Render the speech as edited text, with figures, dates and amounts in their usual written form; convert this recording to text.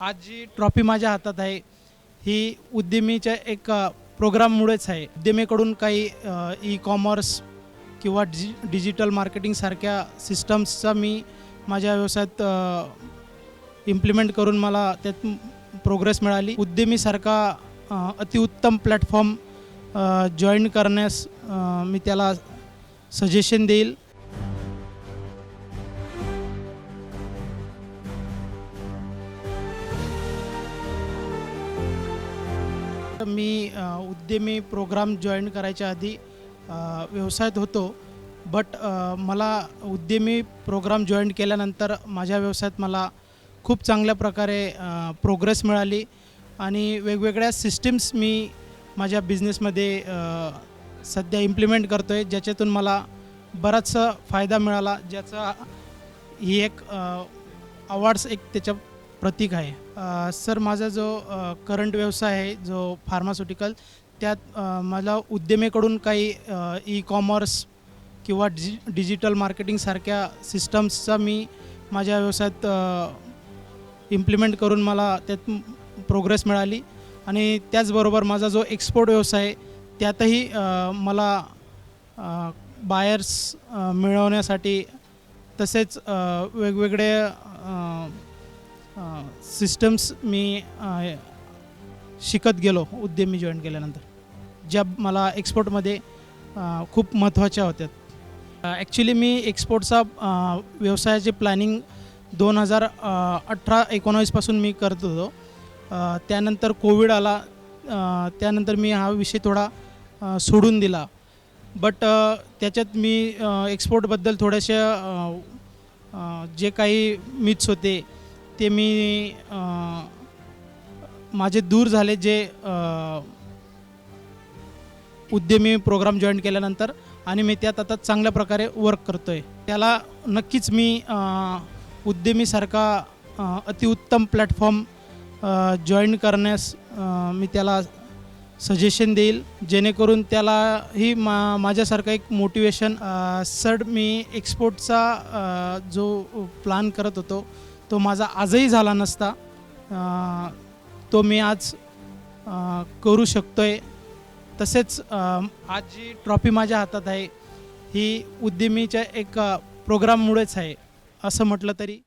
आज जी ट्रॉफी माझ्या हातात आहे ही उद्यमीच्या एक प्रोग्राममुळेच आहे. उद्यमीकडून काही ई कॉमर्स किंवा डिजिटल मार्केटिंगसारख्या सिस्टम्सचा मी माझ्या व्यवसायात इम्प्लिमेंट करून मला त्यात प्रोग्रेस मिळाली. उद्यमीसारखा अतिउत्तम प्लॅटफॉर्म जॉईन करण्यास मी त्याला सजेशन देईल. मी उद्यमी प्रोग्राम जॉईन करायच्या आधी व्यवसायात होतो. बट मला उद्यमी प्रोग्राम जॉईन केल्यानंतर माझ्या व्यवसायात मला खूप चांगल्या प्रकारे प्रोग्रेस मिळाली आणि वेगवेगळ्या सिस्टीम्स मी माझ्या बिझनेसमध्ये सध्या इम्प्लिमेंट करतो आहे, ज्याच्यातून मला बराचसा फायदा मिळाला, ज्याचा ही एक अवॉर्ड्स एक त्याच्या प्रतीक आहे. सर, माझा जो करंट व्यवसाय आहे जो फार्मास्युटिकल, त्यात मला उद्यमीकडून काही ई कॉमर्स किंवा डिजिटल मार्केटिंगसारख्या सिस्टम्सचा मी माझ्या व्यवसायात इम्प्लिमेंट करून मला त्यात प्रोग्रेस मिळाली आणि त्याचबरोबर माझा जो एक्सपोर्ट व्यवसाय आहे त्यातही मला बायर्स मिळवण्यासाठी तसेच वेगवेगळे सिस्टम्स मी शिकत गेलो उद्यमी जॉईन केल्यानंतर, ज्या मला एक्सपोर्टमध्ये खूप महत्त्वाच्या होत्या. ॲक्च्युली मी एक्सपोर्टचा व्यवसायाची प्लॅनिंग 2018-19 पासून मी करत होतो. त्यानंतर कोविड आला, त्यानंतर मी हा विषय थोडा सोडून दिला. बट त्याच्यात मी एक्सपोर्टबद्दल थोडेसे जे काही मिथ्स होते ते मी माझे दूर झाले, जे उद्यमी प्रोग्राम जॉईन केल्यानंतर, आणि मी त्यात आता चांगल्या प्रकारे वर्क करतो आहे. त्याला नक्कीच मी उद्यमीसारखा अतिउत्तम प्लॅटफॉर्म जॉईन करण्यास मी त्याला सजेशन देईल, जेणेकरून त्यालाही माझ्यासारखं एक मोटिवेशन. सर, मी एक्सपोर्टचा जो प्लॅन करत होतो तो माझा आजही झाला नसता, तो मी आज करू शकतो आहे. तसेच आज जी ट्रॉफी माझ्या हातात आहे ही उद्यमीच्या एक प्रोग्राममुळेच आहे असं म्हटलं तरी